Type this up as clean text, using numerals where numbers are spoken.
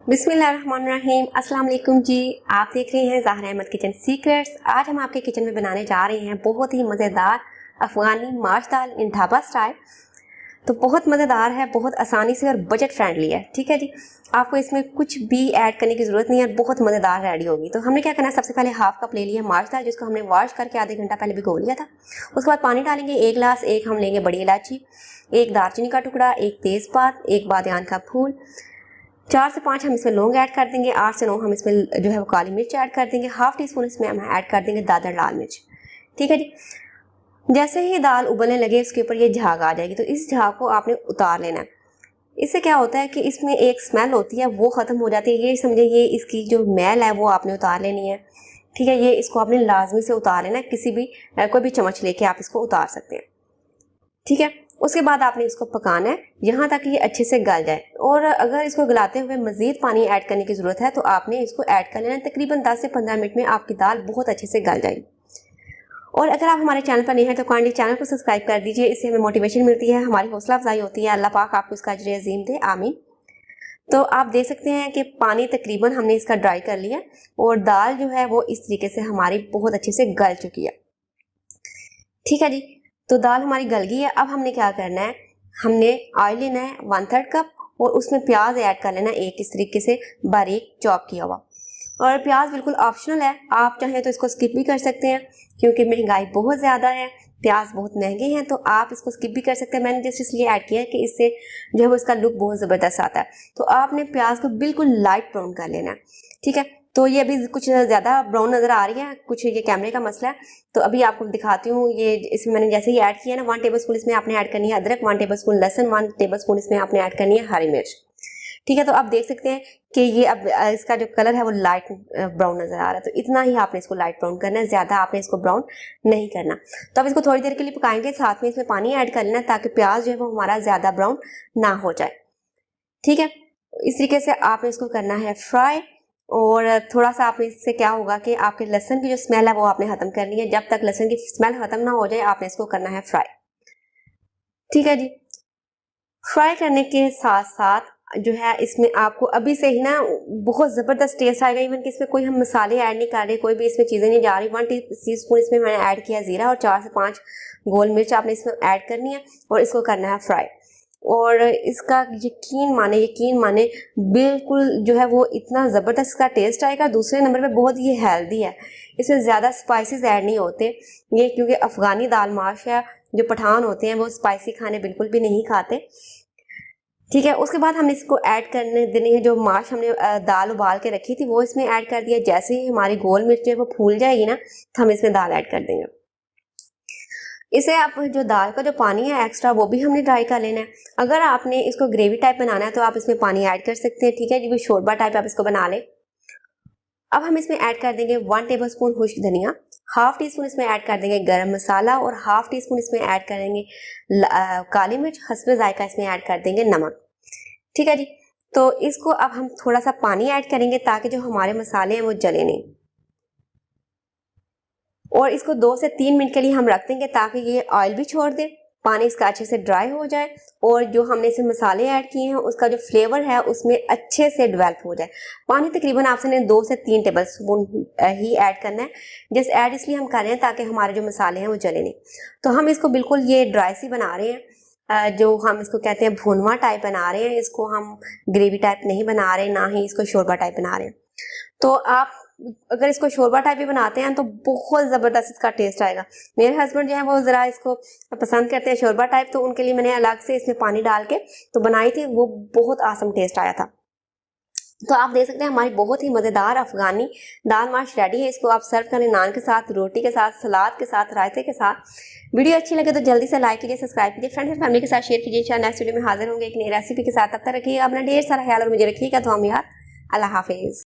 बिस्मिल्लाहिर्रहमानिर्रहीम। अस्सलाम वालेकुम जी। आप देख रहे हैं ज़ाहरा अहमद किचन सीक्रेट्स। आज हम आपके किचन में बनाने जा रहे हैं बहुत ही मज़ेदार अफ़गानी माश दाल इन ढाबा स्टाइल। तो बहुत मज़ेदार है, बहुत आसानी से और बजट फ्रेंडली है। ठीक है जी, आपको इसमें कुछ भी ऐड करने की ज़रूरत नहीं है, बहुत मज़ेदार रेडी होगी। तो हमने क्या करना है, सबसे पहले हाफ कप ले लिया माश दाल, जिसको हमने वॉश करके आधे घंटा पहले भिगो लिया था। उसके बाद पानी डालेंगे 1 गिलास, एक हम लेंगे बड़ी इलायची, एक दालचीनी का टुकड़ा, एक तेज़पात, एक बादियान का फूल, 4 से 5 हम इसमें लौंग ऐड कर देंगे, 8 से 9 हम इसमें जो है वो काली मिर्च ऐड कर देंगे, हाफ टी स्पून इसमें हम ऐड कर देंगे दादर लाल मिर्च। ठीक है जी। जैसे ही दाल उबलने लगे इसके ऊपर ये झाग आ जाएगी, तो इस झाग को आपने उतार लेना है। इससे क्या होता है कि इसमें एक स्मेल होती है वो ख़त्म हो जाती है। ये समझे, ये इसकी जो मैल है वो आपने उतार लेनी है। ठीक है, ये इसको आपने लाजमी से उतार लेना है, किसी भी कोई भी चम्मच लेके आप इसको उतार सकते हैं। ठीक है, उसके बाद आपने इसको पकाना है यहाँ तक ये अच्छे से गल जाए। और अगर इसको गलाते हुए मज़ीद पानी ऐड करने की ज़रूरत है तो आपने इसको ऐड कर लेना है। तकरीबन 10 से 15 मिनट में आपकी दाल बहुत अच्छे से गल जाएगी। और अगर आप हमारे चैनल पर नए हैं तो काइंडली चैनल को सब्सक्राइब कर दीजिए, इससे हमें मोटिवेशन मिलती है, हमारी हौसला अफजाई होती है। अल्लाह पाक आपको इसका अजर अज़ीम दे, आमीन। तो आप देख सकते हैं कि पानी तकरीबन हमने इसका ड्राई कर लिया और दाल जो है वो इस तरीके से हमारी बहुत अच्छे से गल चुकी है। ठीक है जी, तो दाल हमारी गल गई है। अब हमने क्या करना है, हमने ऑयल लेना है 1/3 कप और उसमें प्याज ऐड कर लेना है एक, इस तरीके से बारीक चॉप किया हुआ। और प्याज बिल्कुल ऑप्शनल है, आप चाहें तो इसको स्किप भी कर सकते हैं क्योंकि महंगाई बहुत ज़्यादा है, प्याज बहुत महंगे हैं, तो आप इसको स्किप भी कर सकते हैं। मैंने जस्ट इसलिए ऐड किया है कि इससे जो है वो इसका लुक बहुत ज़बरदस्त आता है। तो आपने प्याज को बिल्कुल लाइट ब्राउन कर लेना है। ठीक है, तो ये अभी कुछ ज़्यादा ब्राउन नज़र आ रही है, कुछ ये कैमरे का मसला है। तो अभी आपको दिखाती हूँ। ये इसमें मैंने जैसे ही ऐड किया ना, 1 टेबल स्पून इसमें आपने ऐड करनी है अदरक, 1 टेबल स्पून लहसुन, 1 टेबल स्पून इसमें आपने ऐड करनी है हरी मिर्च। ठीक है, तो आप देख सकते हैं कि ये अब इसका जो कलर है वो लाइट ब्राउन नज़र आ रहा है। तो इतना ही आपने इसको लाइट ब्राउन करना है, ज़्यादा आपने इसको ब्राउन नहीं करना। तो अब इसको थोड़ी देर के लिए पकाएंगे, साथ में इसमें पानी ऐड कर लेना ताकि प्याज जो है वो हमारा ज़्यादा ब्राउन ना हो जाए। ठीक है, इस तरीके से आपने इसको करना है फ्राई। और थोड़ा सा आपने इससे क्या होगा कि आपके लहसुन की जो स्मेल है वो आपने ख़त्म करनी है। जब तक लहसुन की स्मेल ख़त्म ना हो जाए आपने इसको करना है फ्राई। ठीक है जी, फ्राई करने के साथ साथ जो है इसमें आपको अभी से ही ना बहुत ज़बरदस्त टेस्ट आएगा। इवन कि इसमें कोई हम मसाले ऐड नहीं कर रहे, कोई भी इसमें चीज़ें नहीं जा रही। 1 टीस्पून इसमें मैंने ऐड किया ज़ीरा और 4 से 5 गोल मिर्च आपने इसमें ऐड करनी है और इसको करना है फ्राई। और इसका यकीन माने बिल्कुल जो है वो इतना ज़बरदस्त इसका टेस्ट आएगा। दूसरे नंबर पे बहुत ये हेल्दी है, इसमें ज़्यादा स्पाइसेस ऐड नहीं होते ये, क्योंकि अफ़गानी दाल माश है, जो पठान होते हैं वो स्पाइसी खाने बिल्कुल भी नहीं खाते। ठीक है, उसके बाद हमने इसको ऐड करने देनी है, जो माश हमने दाल उबाल के रखी थी वो इसमें ऐड कर दिया। जैसे ही हमारी गोल मिर्च है वो फूल जाएगी ना, तो हम इसमें दाल ऐड कर देंगे। इसे आप जो दाल का जो पानी है एक्स्ट्रा वो भी हमने ड्राई कर लेना है। अगर आपने इसको ग्रेवी टाइप बनाना है तो आप इसमें पानी ऐड कर सकते हैं। ठीक है जी, शोरबा टाइप आप इसको बना लें। अब हम इसमें ऐड कर देंगे 1 टेबल स्पून खुश्क धनिया, हाफ टी स्पून इसमें ऐड कर देंगे गरम मसाला और हाफ टी स्पून इसमें ऐड करेंगे काली मिर्च, हस्बे जायका इसमें ऐड कर देंगे नमक। ठीक है जी, तो इसको अब हम थोड़ा सा पानी ऐड करेंगे ताकि जो हमारे मसाले हैं वो जले नहीं। और इसको 2 से 3 मिनट के लिए हम रख देंगे ताकि ये ऑयल भी छोड़ दे, पानी इसका अच्छे से ड्राई हो जाए और जो हमने इसमें मसाले ऐड किए हैं उसका जो फ्लेवर है उसमें अच्छे से डेवलप हो जाए। पानी तकरीबन आपसे 2 से 3 टेबल स्पून ही ऐड करना है। जस्ट ऐड इसलिए हम कर रहे हैं ताकि हमारे जो मसाले हैं वो जले नहीं। तो हम इसको बिल्कुल ये ड्राई सी बना रहे हैं, जो हम इसको कहते हैं भुनवा टाइप बना रहे हैं। इसको हम ग्रेवी टाइप नहीं बना रहे, ना ही इसको शोरबा टाइप बना रहे हैं। तो आप अगर इसको शोरबा टाइप भी बनाते हैं तो बहुत ज़बरदस्त इसका टेस्ट आएगा। मेरे हस्बैंड जो है वो ज़रा इसको पसंद करते हैं शोरबा टाइप, तो उनके लिए मैंने अलग से इसमें पानी डाल के तो बनाई थी, वो बहुत आसम टेस्ट आया था। तो आप देख सकते हैं हमारी बहुत ही मज़ेदार अफ़गानी दाल माश रेडी है। इसको आप सर्व करें नान के साथ, रोटी के साथ, सलाद के साथ, रायते के साथ। वीडियो अच्छी लगे तो जल्दी से लाइक कीजिए, सब्सक्राइब कीजिए, फ्रेंड्स एंड फैमिली के साथ शेयर कीजिए। इंशाल्लाह नेक्स्ट वीडियो में हाजिर होंगे एक नई रेसिपी के साथ। तब तक रखिएगा अपना ढेर सारा ख्याल और मुझे रखिएगा तो हम यार। अल्लाह हाफिज़।